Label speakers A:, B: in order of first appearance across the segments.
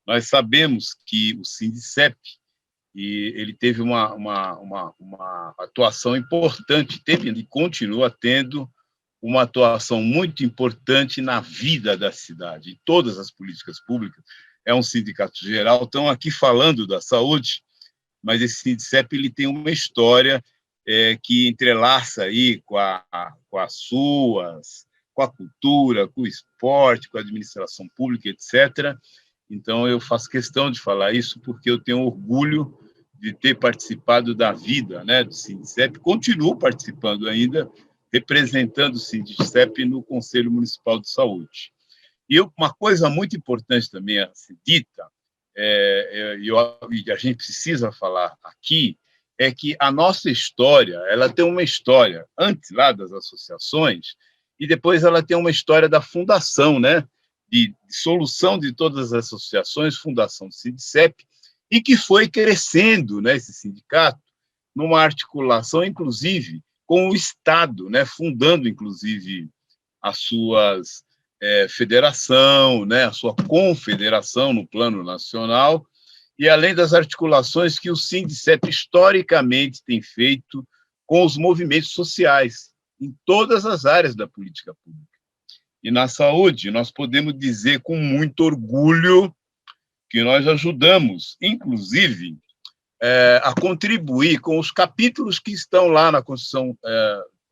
A: Nós sabemos que o Sindicep ele teve uma atuação importante, teve e continua tendo uma atuação muito importante na vida da cidade, em todas as políticas públicas. É um sindicato geral, estão aqui falando da saúde, mas esse Sindicep ele tem uma história que entrelaça aí com as suas, com a cultura, com o esporte, com a administração pública, etc. Então, eu faço questão de falar isso porque eu tenho orgulho de ter participado da vida, né, do Sindicep, continuo participando ainda, representando o Sindicep no Conselho Municipal de Saúde. E uma coisa muito importante também a ser dita, e a gente precisa falar aqui, é que a nossa história, ela tem uma história antes lá das associações, e depois ela tem uma história da fundação, né? De solução de todas as associações, fundação do Sindicep, e que foi crescendo, né, esse sindicato, numa articulação, inclusive, com o Estado, né, fundando, inclusive, as suas federação, né, a sua confederação no plano nacional, e além das articulações que o Sindicep historicamente tem feito com os movimentos sociais, em todas as áreas da política pública. E na saúde, nós podemos dizer com muito orgulho que nós ajudamos, inclusive, a contribuir com os capítulos que estão lá na Constituição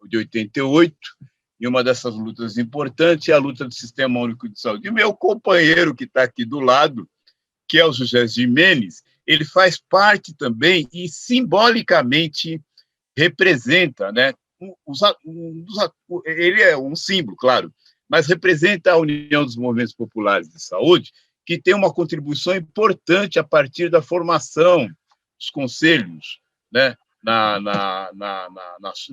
A: de 88, e uma dessas lutas importantes é a luta do Sistema Único de Saúde. E meu companheiro que está aqui do lado, que é o José Gimenez, ele faz parte também e simbolicamente representa, né, ele é um símbolo, claro, mas representa a União dos Movimentos Populares de Saúde, que tem uma contribuição importante a partir da formação dos conselhos, né, na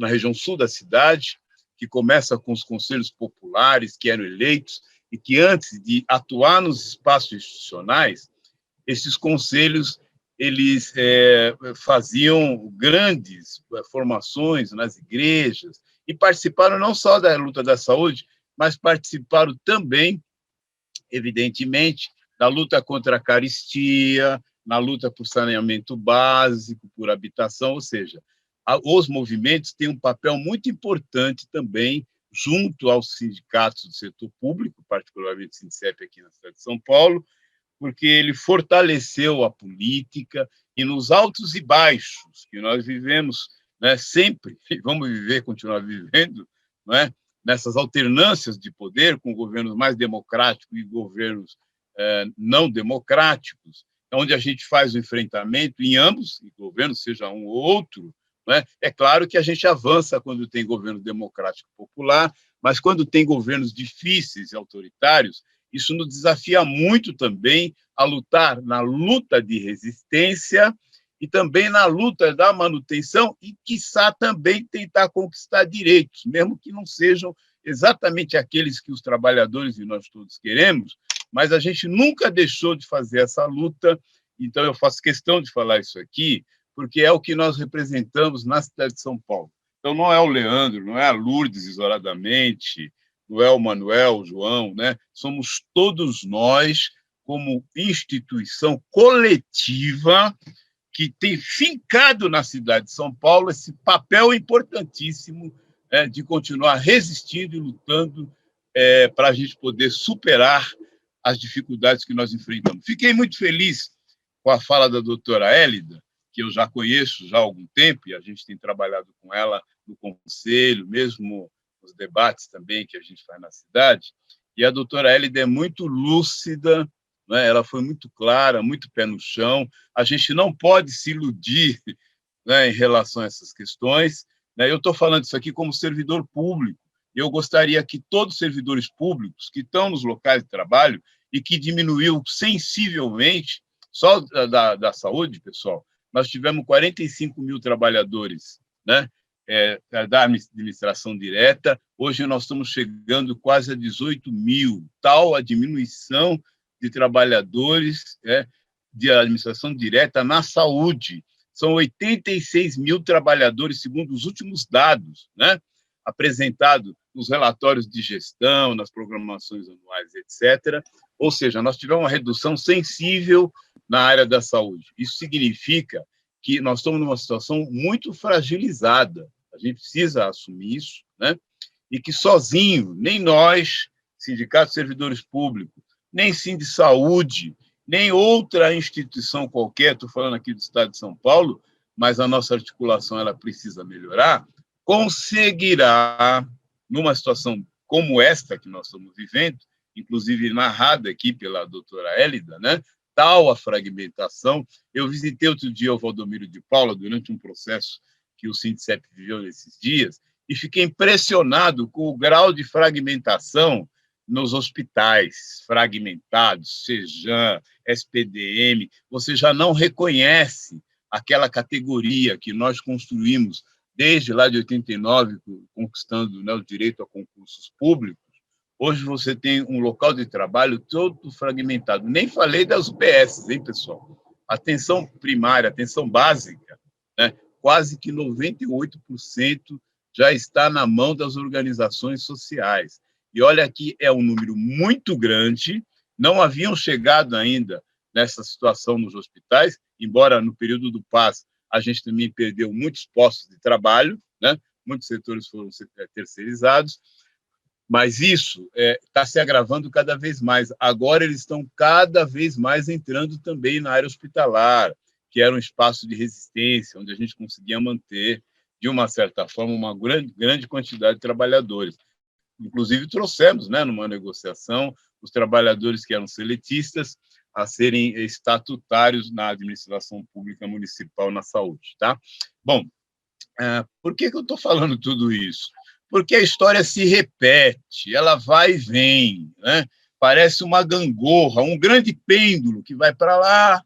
A: região sul da cidade, que começa com os conselhos populares que eram eleitos e que, antes de atuar nos espaços institucionais, esses conselhos eles faziam grandes formações nas igrejas e participaram não só da luta da saúde, mas participaram também, evidentemente, da luta contra a carestia, na luta por saneamento básico, por habitação, ou seja, os movimentos têm um papel muito importante também junto aos sindicatos do setor público, particularmente o Sindicep aqui na cidade de São Paulo, porque ele fortaleceu a política e nos altos e baixos que nós vivemos, né, sempre, vamos viver, continuar vivendo, não é? Nessas alternâncias de poder, com governos mais democráticos e governos não democráticos, onde a gente faz o enfrentamento em ambos, em governos, seja um ou outro, né? É claro que a gente avança quando tem governo democrático popular, mas quando tem governos difíceis e autoritários, isso nos desafia muito também a lutar na luta de resistência e também na luta da manutenção e, quiçá, também tentar conquistar direitos, mesmo que não sejam exatamente aqueles que os trabalhadores e nós todos queremos, mas a gente nunca deixou de fazer essa luta, então eu faço questão de falar isso aqui, porque é o que nós representamos na cidade de São Paulo. Então, não é o Leandro, não é a Lourdes isoladamente, não é o Manuel, o João, né? Somos todos nós, como instituição coletiva, que tem fincado na cidade de São Paulo esse papel importantíssimo de continuar resistindo e lutando para a gente poder superar as dificuldades que nós enfrentamos. Fiquei muito feliz com a fala da doutora Hélida, que eu já conheço já há algum tempo, e a gente tem trabalhado com ela no conselho, mesmo nos debates também que a gente faz na cidade, e a doutora Hélida é muito lúcida, né? Ela foi muito clara, muito pé no chão, a gente não pode se iludir, né, em relação a essas questões, né? Eu estou falando isso aqui como servidor público, e eu gostaria que todos os servidores públicos que estão nos locais de trabalho e que diminuiu sensivelmente, só da saúde, pessoal, nós tivemos 45 mil trabalhadores, né, da administração direta, hoje nós estamos chegando quase a 18 mil, tal a diminuição de trabalhadores de administração direta na saúde. São 86 mil trabalhadores, segundo os últimos dados, né? apresentado nos relatórios de gestão, nas programações anuais, etc. Ou seja, nós tivemos uma redução sensível na área da saúde. Isso significa que nós estamos numa situação muito fragilizada. A gente precisa assumir isso, né? E que sozinho, nem nós, sindicatos de servidores públicos, nem Sindisaúde, nem outra instituição qualquer, estou falando aqui do Estado de São Paulo, mas a nossa articulação ela precisa melhorar, conseguirá, numa situação como esta que nós estamos vivendo, inclusive narrada aqui pela doutora Hélida, né? Tal a fragmentação. Eu visitei outro dia o Valdomiro de Paula durante um processo que o Sindicep viveu nesses dias e fiquei impressionado com o grau de fragmentação nos hospitais fragmentados, Sejam, SPDM. Você já não reconhece aquela categoria que nós construímos desde lá de 89, conquistando, né, o direito a concursos públicos. Hoje você tem um local de trabalho todo fragmentado. Nem falei das UBS, hein, pessoal? Atenção primária, atenção básica, né? Quase que 98% já está na mão das organizações sociais. E olha que é um número muito grande, não haviam chegado ainda nessa situação nos hospitais, embora no período do PAS a gente também perdeu muitos postos de trabalho, né? Muitos setores foram terceirizados, mas isso está se agravando cada vez mais. Agora eles estão cada vez mais entrando também na área hospitalar, que era um espaço de resistência, onde a gente conseguia manter, de uma certa forma, uma grande quantidade de trabalhadores. Inclusive, trouxemos, né, numa negociação, os trabalhadores que eram seletistas a serem estatutários na administração pública municipal na saúde. Tá? Bom, por que eu estou falando tudo isso? Porque a história se repete, ela vai e vem, né? Parece uma gangorra, um grande pêndulo que vai para lá,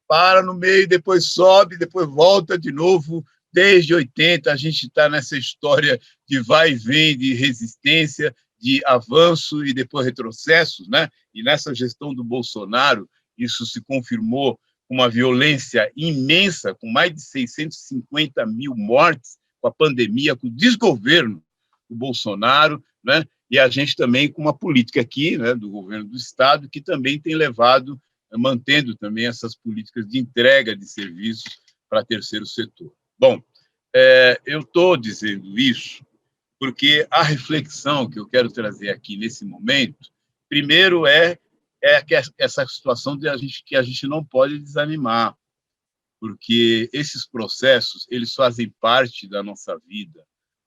A: para no meio, depois sobe, depois volta de novo. Desde 80, a gente está nessa história de vai e vem, de resistência, de avanço e depois retrocessos, né? E nessa gestão do Bolsonaro, isso se confirmou com uma violência imensa, com mais de 650 mil mortes, com a pandemia, com o desgoverno do Bolsonaro, né? E a gente também com uma política aqui, né, do governo do Estado, que também tem levado, mantendo também essas políticas de entrega de serviços para terceiro setor. Bom, eu estou dizendo isso porque a reflexão que eu quero trazer aqui nesse momento, primeiro essa situação que a gente não pode desanimar, porque esses processos eles fazem parte da nossa vida.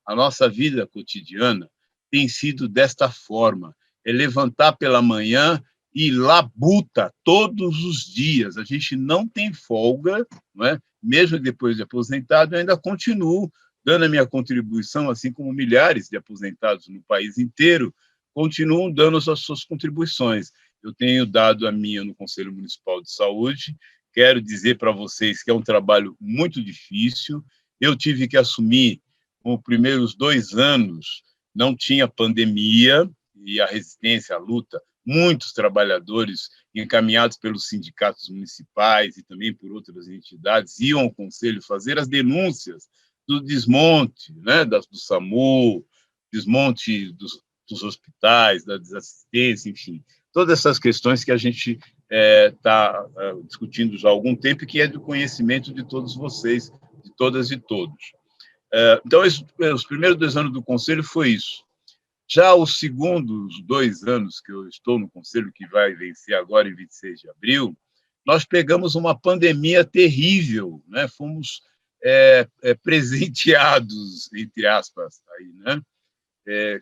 A: A nossa vida cotidiana tem sido desta forma, levantar pela manhã e labuta todos os dias. A gente não tem folga, não é? Mesmo depois de aposentado, eu ainda continuo dando a minha contribuição, assim como milhares de aposentados no país inteiro continuam dando as suas contribuições. Eu tenho dado a minha no Conselho Municipal de Saúde. Quero dizer para vocês que é um trabalho muito difícil. Eu tive que assumir, nos primeiros 2 anos, não tinha pandemia, e a resistência, a luta, muitos trabalhadores encaminhados pelos sindicatos municipais e também por outras entidades iam ao Conselho fazer as denúncias do desmonte, né, do SAMU, desmonte dos hospitais, da desassistência, enfim, todas essas questões que a gente está discutindo já há algum tempo e que é do conhecimento de todos vocês, de todas e todos. Então, os primeiros 2 anos do Conselho foi isso. Já os segundos 2 anos que eu estou no Conselho, que vai vencer agora em 26 de abril, nós pegamos uma pandemia terrível, né? Fomos presenteados, entre aspas, aí, né?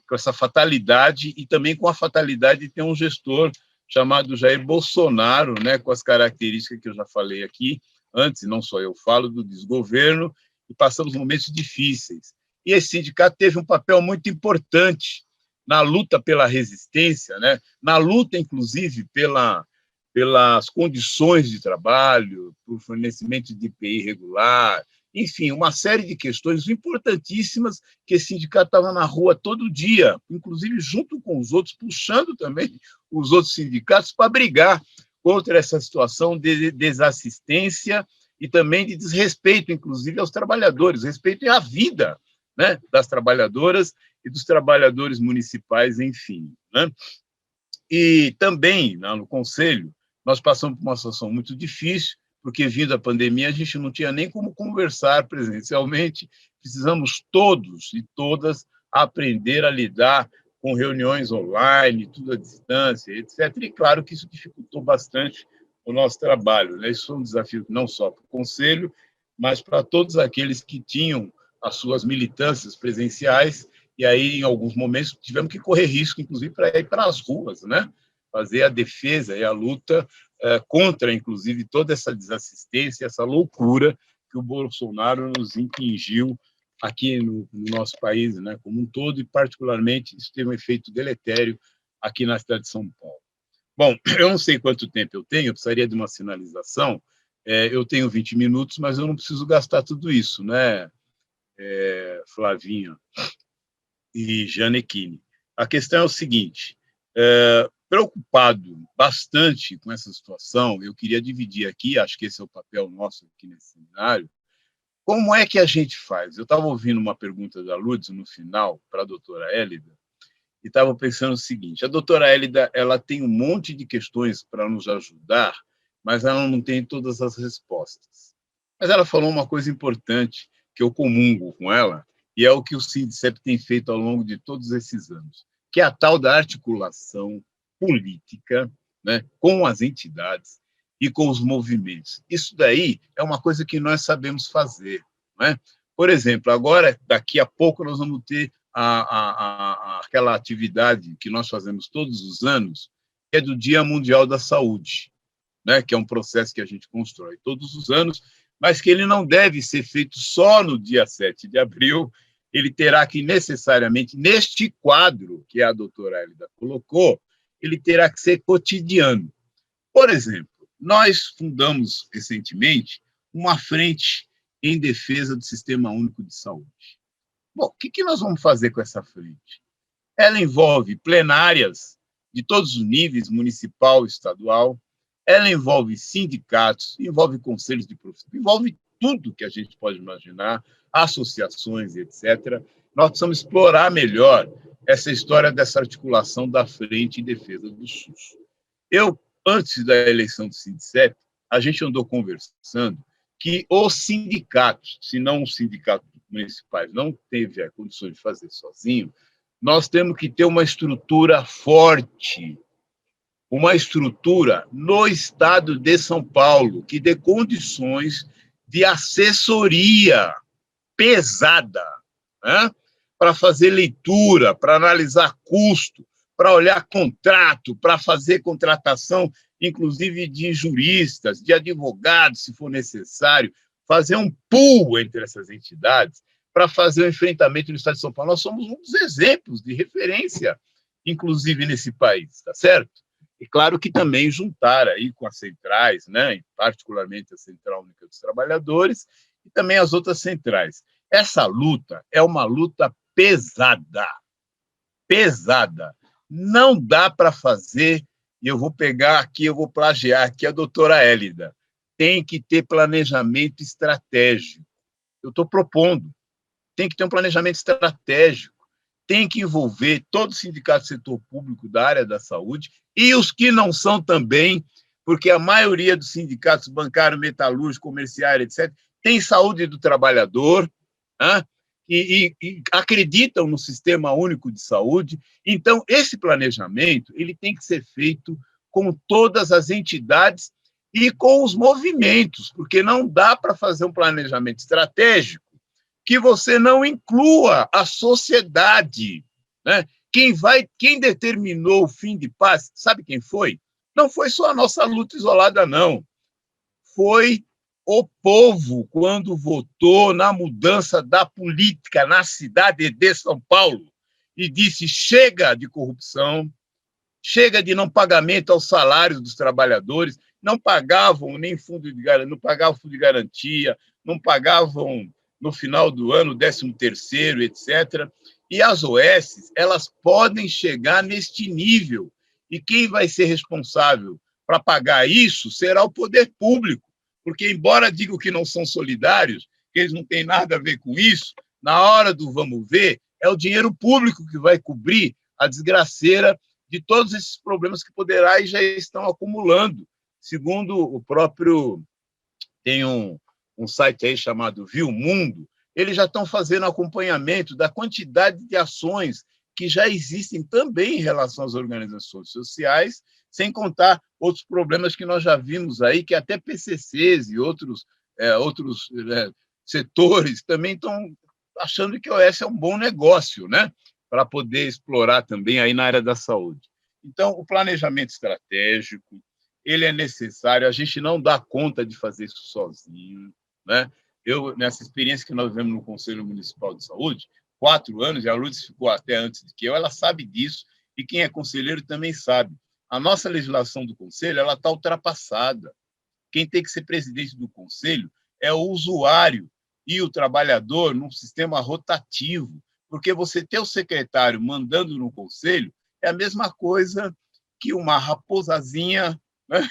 A: Com essa fatalidade e também com a fatalidade de ter um gestor chamado Jair Bolsonaro, né? Com as características que eu já falei aqui antes, não só eu falo, do desgoverno, e passamos momentos difíceis. E esse sindicato teve um papel muito importante na luta pela resistência, né? Na luta, inclusive, pelas condições de trabalho, por fornecimento de IPI regular, enfim, uma série de questões importantíssimas que esse sindicato estava na rua todo dia, inclusive junto com os outros, puxando também os outros sindicatos para brigar contra essa situação de desassistência e também de desrespeito, inclusive, aos trabalhadores, respeito à vida, né, das trabalhadoras e dos trabalhadores municipais, enfim, né? E também, no Conselho, nós passamos por uma situação muito difícil, porque, vindo a pandemia, a gente não tinha nem como conversar presencialmente, precisamos todos e todas aprender a lidar com reuniões online, tudo à distância, etc. E, claro, que isso dificultou bastante o nosso trabalho, né? Isso foi um desafio não só para o Conselho, mas para todos aqueles que tinham as suas militâncias presenciais, e aí, em alguns momentos, tivemos que correr risco, inclusive, para ir para as ruas, né? Fazer a defesa e a luta contra, inclusive, toda essa desassistência, essa loucura que o Bolsonaro nos impingiu aqui no nosso país, né, como um todo, e, particularmente, isso teve um efeito deletério aqui na cidade de São Paulo. Bom, eu não sei quanto tempo eu tenho, eu precisaria de uma sinalização. Eu tenho 20 minutos, mas eu não preciso gastar tudo isso, né, Flavinha e Janequine. A questão é o seguinte: preocupado bastante com essa situação, eu queria dividir aqui, acho que esse é o papel nosso aqui nesse seminário, como é que a gente faz? Eu estava ouvindo uma pergunta da Lourdes no final para a doutora Hélida, e estava pensando o seguinte: a doutora Hélida, ela tem um monte de questões para nos ajudar, mas ela não tem todas as respostas. Mas ela falou uma coisa importante, que eu comungo com ela, e é o que o Sindicep tem feito ao longo de todos esses anos, que é a tal da articulação política, né, com as entidades e com os movimentos. Isso daí é uma coisa que nós sabemos fazer, não é? Por exemplo, agora, daqui a pouco, nós vamos ter aquela atividade que nós fazemos todos os anos, que é do Dia Mundial da Saúde, né, que é um processo que a gente constrói todos os anos, mas que ele não deve ser feito só no dia 7 de abril, ele terá que necessariamente, neste quadro que a doutora Hélida colocou, ele terá que ser cotidiano. Por exemplo, nós fundamos recentemente uma frente em defesa do Sistema Único de Saúde. Bom, o que nós vamos fazer com essa frente? Ela envolve plenárias de todos os níveis, municipal, estadual, ela envolve sindicatos, envolve conselhos de profissão, envolve tudo que a gente pode imaginar, associações, etc. Nós precisamos explorar melhor essa história dessa articulação da frente em defesa do SUS. Antes da eleição do Sindicep, a gente andou conversando que os sindicatos, se não os sindicatos municipais não teve a condição de fazer sozinho, nós temos que ter uma estrutura forte, uma estrutura no estado de São Paulo, que dê condições de assessoria pesada, né? Para fazer leitura, para analisar custo, para olhar contrato, para fazer contratação, inclusive de juristas, de advogados, se for necessário, fazer um pool entre essas entidades para fazer o enfrentamento no estado de São Paulo. Nós somos um dos exemplos de referência, inclusive, nesse país, tá certo? E claro que também juntar aí com as centrais, né, particularmente a Central Única dos Trabalhadores, e também as outras centrais. Essa luta é uma luta pesada, pesada. Não dá para fazer, e eu vou pegar aqui, eu vou plagiar aqui a doutora Hélida, tem que ter planejamento estratégico. Eu estou propondo, tem que ter um planejamento estratégico, tem que envolver todo o sindicato do setor público da área da saúde e os que não são também, porque a maioria dos sindicatos bancário, metalúrgico, comerciário, etc., tem saúde do trabalhador, né? E acreditam no Sistema Único de Saúde. Então, esse planejamento ele tem que ser feito com todas as entidades e com os movimentos, porque não dá para fazer um planejamento estratégico que você não inclua a sociedade, né? Quem determinou o fim de paz, sabe quem foi? Não foi só a nossa luta isolada, não. Foi o povo quando votou na mudança da política na cidade de São Paulo e disse: chega de corrupção, chega de não pagamento aos salários dos trabalhadores, não pagavam nem fundo de garantia, não pagavam fundo de garantia, não pagavam no final do ano, 13º, etc. E as OS, elas podem chegar neste nível. E quem vai ser responsável para pagar isso será o poder público, porque, embora digam que não são solidários, que eles não têm nada a ver com isso, na hora do vamos ver, é o dinheiro público que vai cobrir a desgraceira de todos esses problemas que poderá e já estão acumulando. Segundo o próprio... Tem um site aí chamado Viu Mundo, eles já estão fazendo acompanhamento da quantidade de ações que já existem também em relação às organizações sociais, sem contar outros problemas que nós já vimos aí, que até PCCs e outros setores também estão achando que o OS é um bom negócio, né? Para poder explorar também aí na área da saúde. Então, o planejamento estratégico, ele é necessário, a gente não dá conta de fazer isso sozinho, né? Nessa experiência que nós vemos no Conselho Municipal de Saúde, 4 anos, e a Lourdes ficou até antes do que eu, ela sabe disso, e quem é conselheiro também sabe. A nossa legislação do Conselho está ultrapassada. Quem tem que ser presidente do Conselho é o usuário e o trabalhador num sistema rotativo, porque você ter o secretário mandando no Conselho é a mesma coisa que uma raposazinha, né,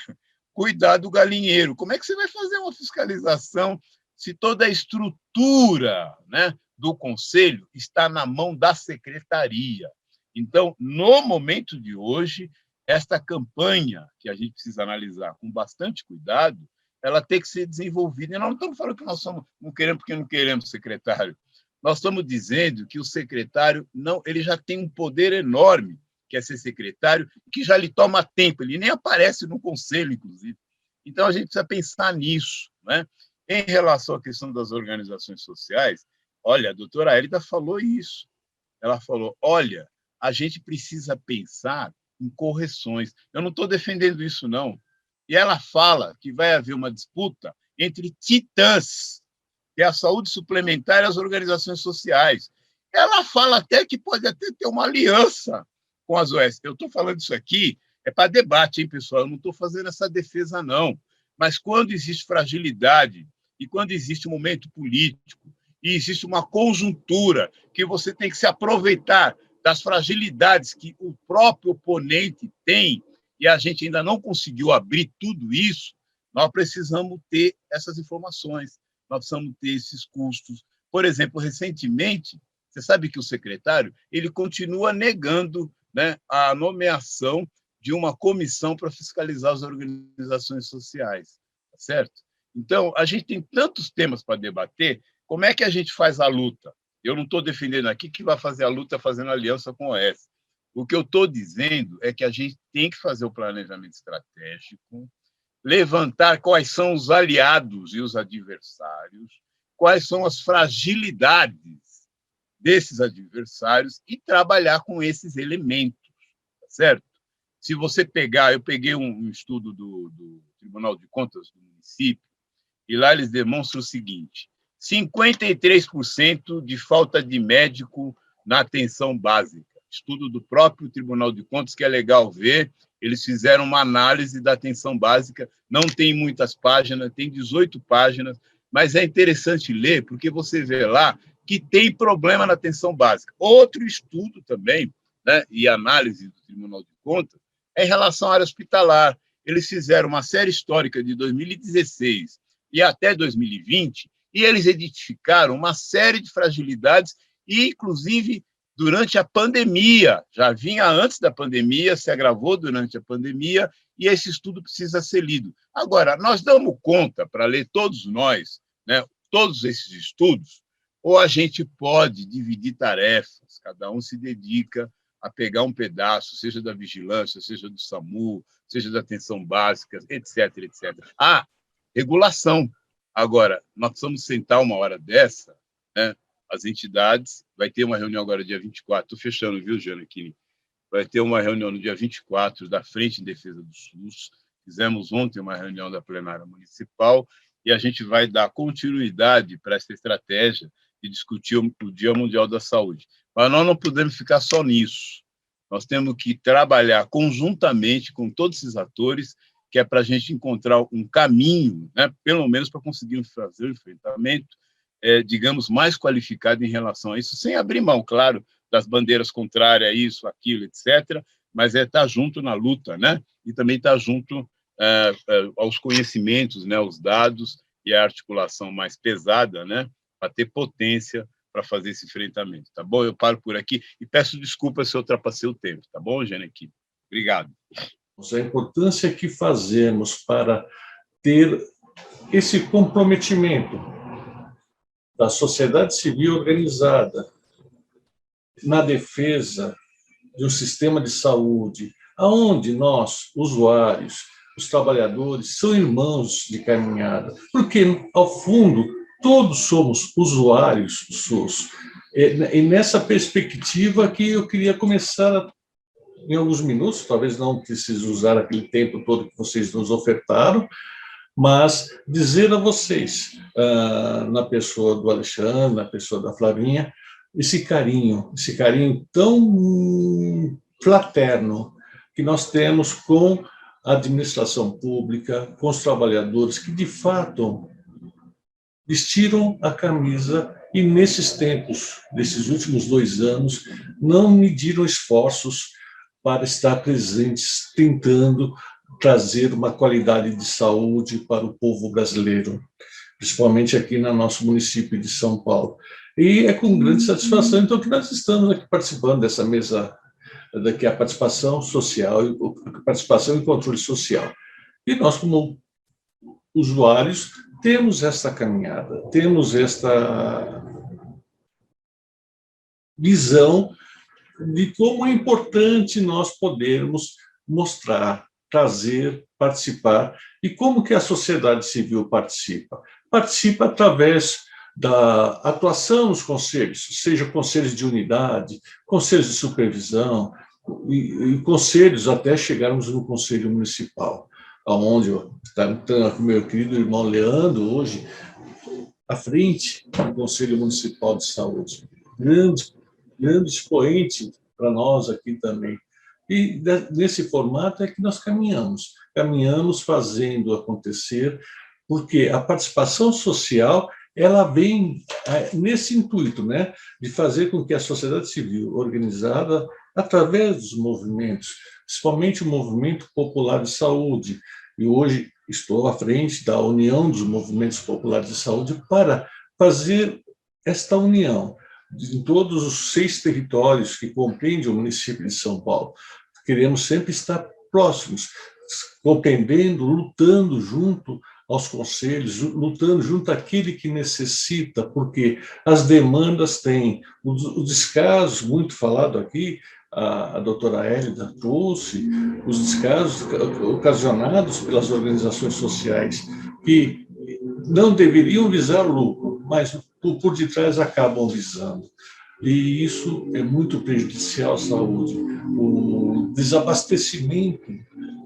A: cuidar do galinheiro. Como é que você vai fazer uma fiscalização se toda a estrutura, né, do Conselho está na mão da secretaria? Então, no momento de hoje, esta campanha, que a gente precisa analisar com bastante cuidado, ela tem que ser desenvolvida. E nós não estamos falando que nós não queremos porque não queremos secretário. Nós estamos dizendo que o secretário ele já tem um poder enorme, que é ser secretário, que já lhe toma tempo, ele nem aparece no conselho, inclusive. Então, a gente precisa pensar nisso, né? Em relação à questão das organizações sociais, olha, a doutora Aérida falou isso. Ela falou, olha, a gente precisa pensar em correções. Eu não estou defendendo isso, não. E ela fala que vai haver uma disputa entre titãs, que é a saúde suplementar e as organizações sociais. Ela fala até que pode até ter uma aliança com as OS. Eu estou falando isso aqui para debate, hein, pessoal? Eu não estou fazendo essa defesa, não. Mas quando existe fragilidade e quando existe um momento político e existe uma conjuntura que você tem que se aproveitar das fragilidades que o próprio oponente tem e a gente ainda não conseguiu abrir tudo isso, nós precisamos ter essas informações, nós precisamos ter esses custos. Por exemplo, recentemente, você sabe que o secretário ele continua negando, né, a nomeação de uma comissão para fiscalizar as organizações sociais, tá certo? Então, a gente tem tantos temas para debater, como é que a gente faz a luta? Eu não estou defendendo aqui que vai fazer a luta fazendo aliança com o OS. O que eu estou dizendo é que a gente tem que fazer o planejamento estratégico, levantar quais são os aliados e os adversários, quais são as fragilidades desses adversários e trabalhar com esses elementos, tá certo? Se você pegar, eu peguei um estudo do Tribunal de Contas do município, e lá eles demonstram o seguinte: 53% de falta de médico na atenção básica. Estudo do próprio Tribunal de Contas, que é legal ver, eles fizeram uma análise da atenção básica, não tem muitas páginas, tem 18 páginas, mas é interessante ler, porque você vê lá que tem problema na atenção básica. Outro estudo também, né, e análise do Tribunal de Contas, é em relação à área hospitalar. Eles fizeram uma série histórica de 2016 e até 2020, e eles identificaram uma série de fragilidades, e, inclusive, durante a pandemia, já vinha antes da pandemia, se agravou durante a pandemia, e esse estudo precisa ser lido. Agora, nós damos conta, para ler todos nós, né, todos esses estudos, ou a gente pode dividir tarefas, cada um se dedica a pegar um pedaço, seja da vigilância, seja do SAMU, seja da atenção básica, etc, etc. Regulação. Agora, nós precisamos sentar uma hora dessa, né, as entidades, vai ter uma reunião agora dia 24, estou fechando, viu, Janequine? Vai ter uma reunião no dia 24 da Frente em Defesa do SUS, fizemos ontem uma reunião da plenária municipal, e a gente vai dar continuidade para essa estratégia de discutir o Dia Mundial da Saúde. Mas nós não podemos ficar só nisso. Nós temos que trabalhar conjuntamente com todos esses atores, que é para a gente encontrar um caminho, né, pelo menos para conseguir fazer o enfrentamento, digamos, mais qualificado em relação a isso, sem abrir mão, claro, das bandeiras contrárias a isso, aquilo, etc., mas estar junto na luta, né? E também estar junto aos conhecimentos, né, aos dados e a articulação mais pesada, né, para ter potência para fazer esse enfrentamento, tá bom? Eu paro por aqui e peço desculpas se eu ultrapassei o tempo, tá bom, Janequine? Obrigado.
B: A importância que fazemos para ter esse comprometimento da sociedade civil organizada na defesa de um sistema de saúde, aonde nós, usuários, os trabalhadores, são irmãos de caminhada, porque, ao fundo, todos somos usuários do SUS. E nessa perspectiva que eu queria começar, em alguns minutos, talvez não precise usar aquele tempo todo que vocês nos ofertaram, mas dizer a vocês, na pessoa do Alexandre, na pessoa da Flavinha, esse carinho tão fraterno que nós temos com a administração pública, com os trabalhadores, que, de fato, vestiram a camisa e, nesses tempos, nesses últimos 2 anos, não mediram esforços para estar presentes, tentando trazer uma qualidade de saúde para o povo brasileiro, principalmente aqui no nosso município de São Paulo. E é com grande satisfação, então, que nós estamos aqui participando dessa mesa, daqui a participação social, participação e controle social. E nós, como usuários, temos esta caminhada, temos esta visão de como é importante nós podermos mostrar, trazer, participar, e como que a sociedade civil participa. Participa através da atuação nos conselhos, seja conselhos de unidade, conselhos de supervisão, e conselhos até chegarmos no conselho municipal, onde está o meu querido irmão Leandro, hoje, à frente do Conselho Municipal de Saúde. Grande expoente para nós aqui também. E nesse formato é que nós caminhamos fazendo acontecer, porque a participação social ela vem nesse intuito, né, de fazer com que a sociedade civil organizada, através dos movimentos, principalmente o movimento popular de saúde, e hoje estou à frente da União dos Movimentos Populares de Saúde, para fazer esta união em todos os 6 territórios que compreendem o município de São Paulo. Queremos sempre estar próximos, compreendendo, lutando junto aos conselhos, lutando junto àquele que necessita, porque as demandas têm, o descaso, muito falado aqui, a doutora Hélida trouxe, os descasos ocasionados pelas organizações sociais, que não deveriam visar lucro, mas por detrás acabam visando. E isso é muito prejudicial à saúde. O desabastecimento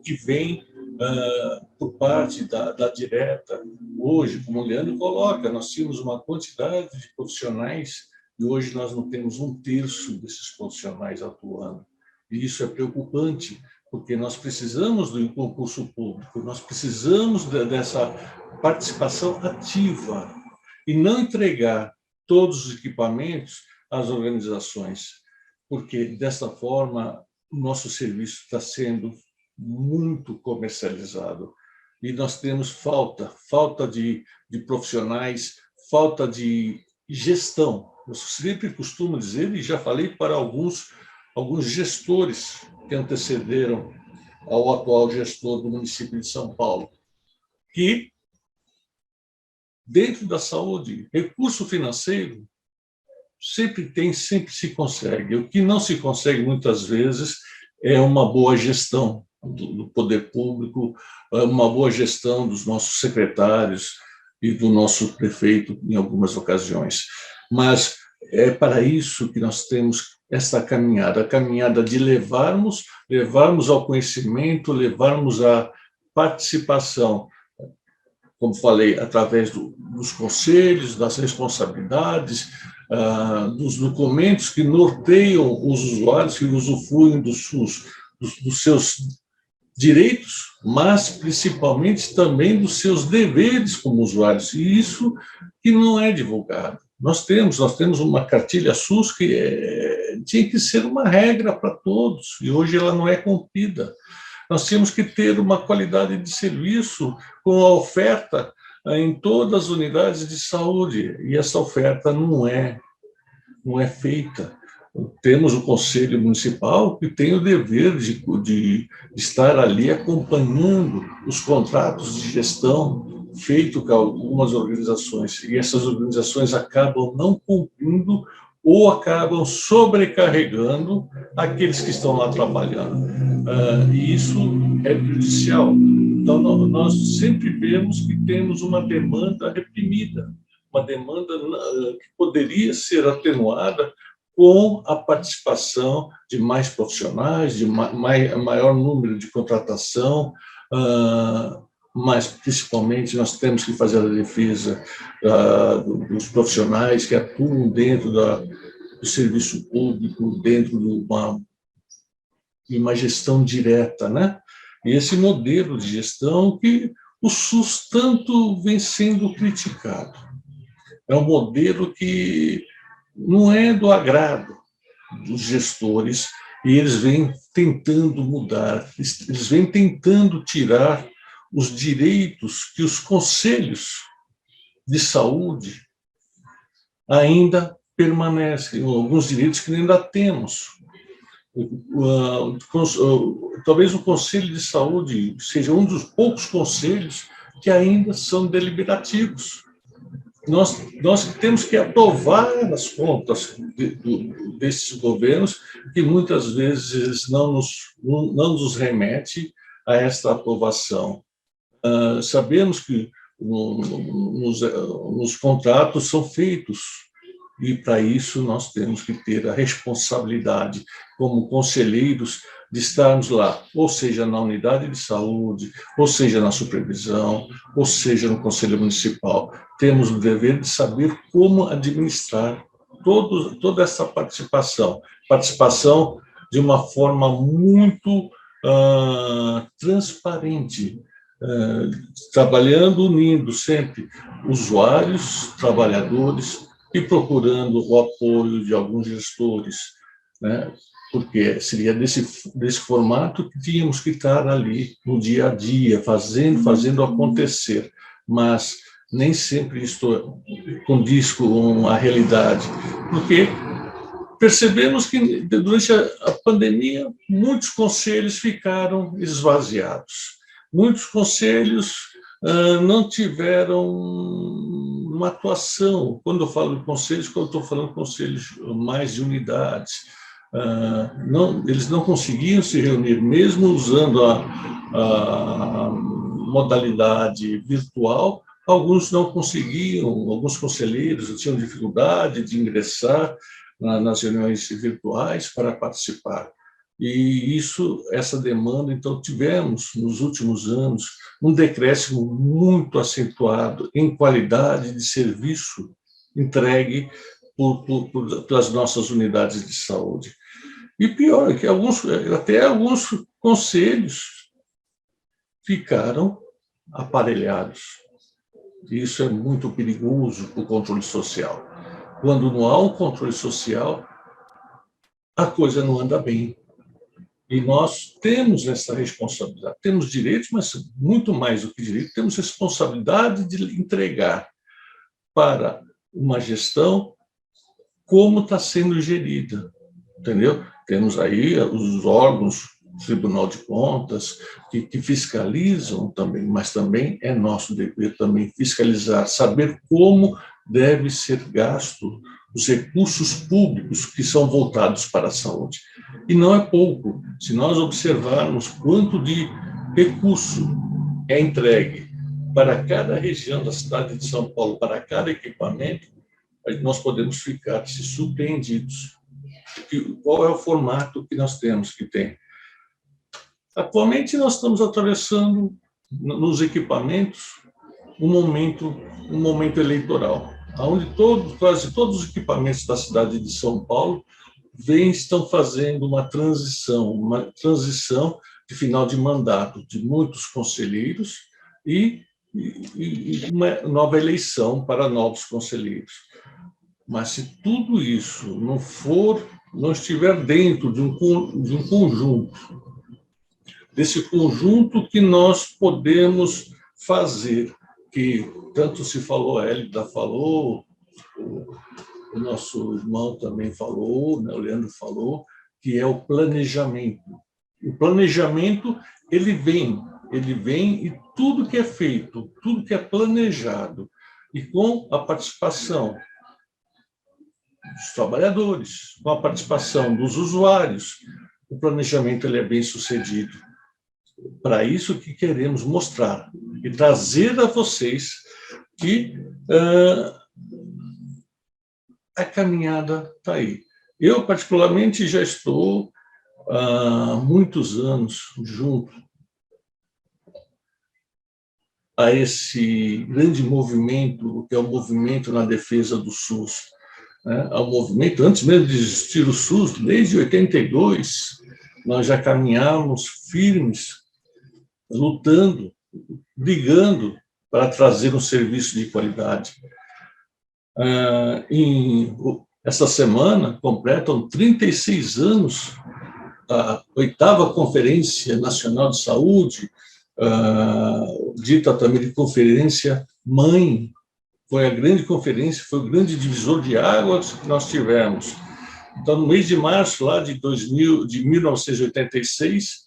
B: que vem por parte da direta. Hoje, como o Leandro coloca, nós tínhamos uma quantidade de profissionais e hoje nós não temos 1/3 desses profissionais atuando. E isso é preocupante, porque nós precisamos do concurso público, nós precisamos dessa participação ativa e não entregar todos os equipamentos às organizações, porque, dessa forma, o nosso serviço está sendo muito comercializado. E nós temos falta de profissionais, falta de gestão. Eu sempre costumo dizer, e já falei para alguns gestores que antecederam ao atual gestor do município de São Paulo, que, dentro da saúde, recurso financeiro sempre se consegue. O que não se consegue, muitas vezes, é uma boa gestão do poder público, uma boa gestão dos nossos secretários e do nosso prefeito, em algumas ocasiões. Mas é para isso que nós temos essa caminhada, a caminhada de levarmos ao conhecimento, levarmos à participação, como falei, através dos conselhos, das responsabilidades, dos documentos que norteiam os usuários que usufruem do SUS, dos seus direitos, mas principalmente também dos seus deveres como usuários, e isso que não é divulgado. Nós temos uma cartilha SUS que tinha que ser uma regra para todos, e hoje ela não é cumprida. Nós temos que ter uma qualidade de serviço com a oferta em todas as unidades de saúde, e essa oferta não é não é feita. Temos o Conselho Municipal, que tem o dever de estar ali acompanhando os contratos de gestão feitos com algumas organizações, e essas organizações acabam não cumprindo ou acabam sobrecarregando aqueles que estão lá trabalhando. E isso é prejudicial. Então, nós sempre vemos que temos uma demanda reprimida, uma demanda que poderia ser atenuada com a participação de mais profissionais, de maior número de contratação, mas principalmente nós temos que fazer a defesa dos profissionais que atuam dentro do serviço público, dentro de uma gestão direta, né? E esse modelo de gestão que o SUS tanto vem sendo criticado. É um modelo que não é do agrado dos gestores, e eles vêm tentando mudar, eles vêm tentando tirar os direitos que os conselhos de saúde ainda permanecem, alguns direitos que ainda temos. Talvez o Conselho de Saúde seja um dos poucos conselhos que ainda são deliberativos. Nós temos que aprovar as contas desses governos, que muitas vezes não nos remete a esta aprovação. Sabemos que nos contratos são feitos, e para isso nós temos que ter a responsabilidade, como conselheiros, de estarmos lá, ou seja, na unidade de saúde, ou seja, na supervisão, ou seja, no Conselho Municipal. Temos o dever de saber como administrar toda essa participação de uma forma muito transparente, trabalhando, unindo sempre usuários, trabalhadores, e procurando o apoio de alguns gestores, né? Porque seria desse formato que tínhamos que estar ali no dia a dia, fazendo acontecer, mas nem sempre isto condiz com a realidade, porque percebemos que durante a pandemia muitos conselhos ficaram esvaziados, muitos conselhos não tiveram uma atuação. Quando eu falo de conselhos, eu estou falando de conselhos mais de unidades. Eles não conseguiam se reunir, mesmo usando a modalidade virtual. Alguns não conseguiam, alguns conselheiros tinham dificuldade de ingressar nas reuniões virtuais para participar. E essa demanda, então, tivemos, nos últimos anos, um decréscimo muito acentuado em qualidade de serviço entregue pelas nossas unidades de saúde. E pior é que até alguns conselhos ficaram aparelhados. Isso é muito perigoso para o controle social. Quando não há um controle social, a coisa não anda bem. E nós temos essa responsabilidade. Temos direitos, mas muito mais do que direito, temos responsabilidade de entregar para uma gestão como está sendo gerida, entendeu? Temos aí os órgãos, o Tribunal de Contas, que fiscalizam também, mas também é nosso dever também fiscalizar, saber como deve ser gasto os recursos públicos que são voltados para a saúde. E não é pouco. Se nós observarmos quanto de recurso é entregue para cada região da cidade de São Paulo, para cada equipamento, nós podemos ficar surpreendidos. Qual é o formato que nós temos que ter? Atualmente, nós estamos atravessando, nos equipamentos, um momento eleitoral, onde quase todos os equipamentos da cidade de São Paulo estão fazendo uma transição de final de mandato de muitos conselheiros e uma nova eleição para novos conselheiros. Mas se tudo isso não estiver dentro de um conjunto, desse conjunto que nós podemos fazer, que tanto se falou, a Hélida falou, o nosso irmão também falou, né, o Leandro falou, que é o planejamento. O planejamento, ele vem e tudo que é feito, tudo que é planejado, e com a participação dos trabalhadores, com a participação dos usuários, o planejamento ele é bem sucedido. Para isso que queremos mostrar e trazer a vocês que a caminhada está aí. Eu, particularmente, já estou há muitos anos junto a esse grande movimento, que é o movimento na defesa do SUS. Ao movimento, antes mesmo de existir o SUS, desde 82, nós já caminhamos firmes, lutando, brigando para trazer um serviço de qualidade. Essa semana completam 36 anos a 8ª Conferência Nacional de Saúde, dita também de Conferência Mãe. Foi a grande conferência, foi o grande divisor de águas que nós tivemos. Então, no mês de março lá de 1986,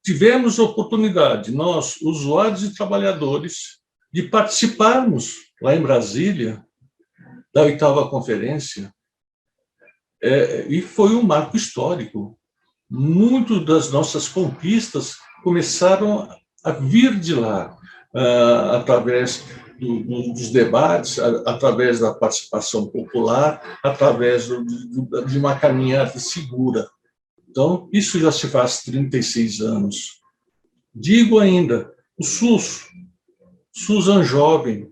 B: tivemos a oportunidade, nós, usuários e trabalhadores, de participarmos lá em Brasília da 8ª Conferência, e foi um marco histórico. Muitas das nossas conquistas começaram a vir de lá, através dos debates, através da participação popular, através de uma caminhada segura. Então, isso já se faz 36 anos. Digo ainda, o SUS é um jovem,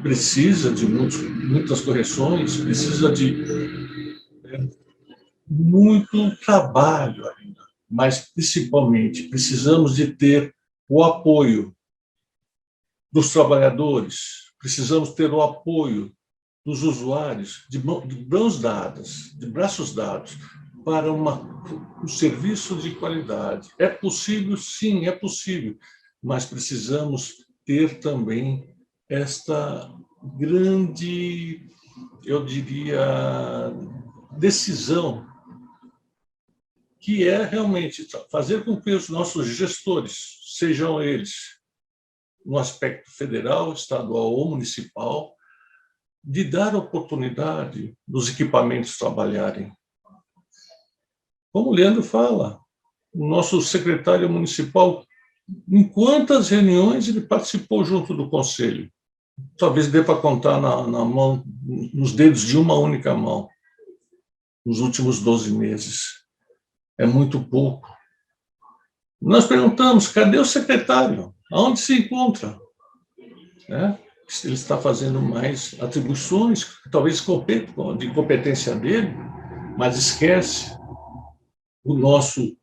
B: precisa de muitas correções, precisa de muito trabalho ainda, mas, principalmente, precisamos de ter o apoio dos trabalhadores, precisamos ter o apoio dos usuários de mãos dadas, de braços dados, para um serviço de qualidade. É possível? Sim, é possível, mas precisamos ter também esta grande, eu diria, decisão, que é realmente fazer com que os nossos gestores, sejam eles no aspecto federal, estadual ou municipal, de dar oportunidade dos equipamentos trabalharem. Como o Leandro fala, o nosso secretário municipal, em quantas reuniões ele participou junto do conselho? Talvez dê para contar na mão, nos dedos de uma única mão, nos últimos 12 meses. É muito pouco. Nós perguntamos, cadê o secretário? Aonde se encontra? Ele está fazendo mais atribuições, talvez de competência dele, mas esquece o nosso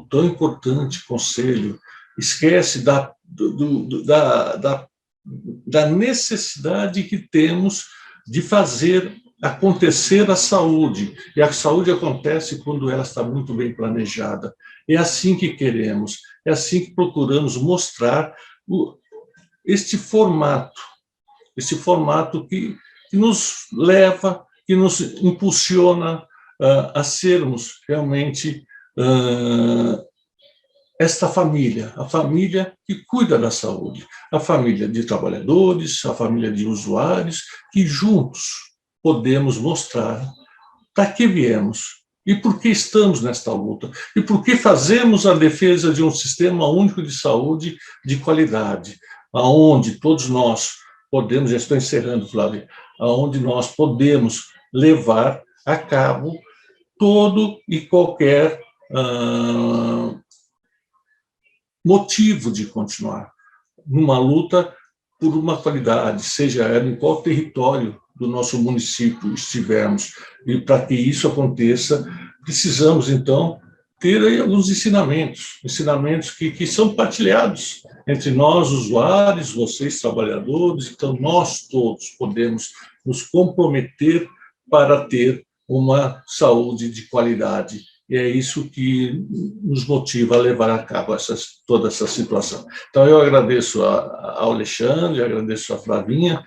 B: tão importante conselho, esquece da necessidade que temos de fazer acontecer a saúde. E a saúde acontece quando ela está muito bem planejada. É assim que queremos, é assim que procuramos mostrar este formato que nos leva, que nos impulsiona a sermos realmente esta família, a família que cuida da saúde, a família de trabalhadores, a família de usuários, que juntos podemos mostrar para que viemos e por que estamos nesta luta, e por que fazemos a defesa de um sistema único de saúde de qualidade, aonde todos nós podemos, já estou encerrando, Flávia, aonde nós podemos levar a cabo todo e qualquer motivo de continuar numa luta por uma qualidade, seja ela em qual território do nosso município estivermos. E para que isso aconteça, precisamos, então, ter aí alguns ensinamentos que são partilhados entre nós, usuários, vocês, trabalhadores. Então, nós todos podemos nos comprometer para ter uma saúde de qualidade. E é isso que nos motiva a levar a cabo toda essa situação. Então, eu agradeço ao Alexandre, agradeço a Flavinha,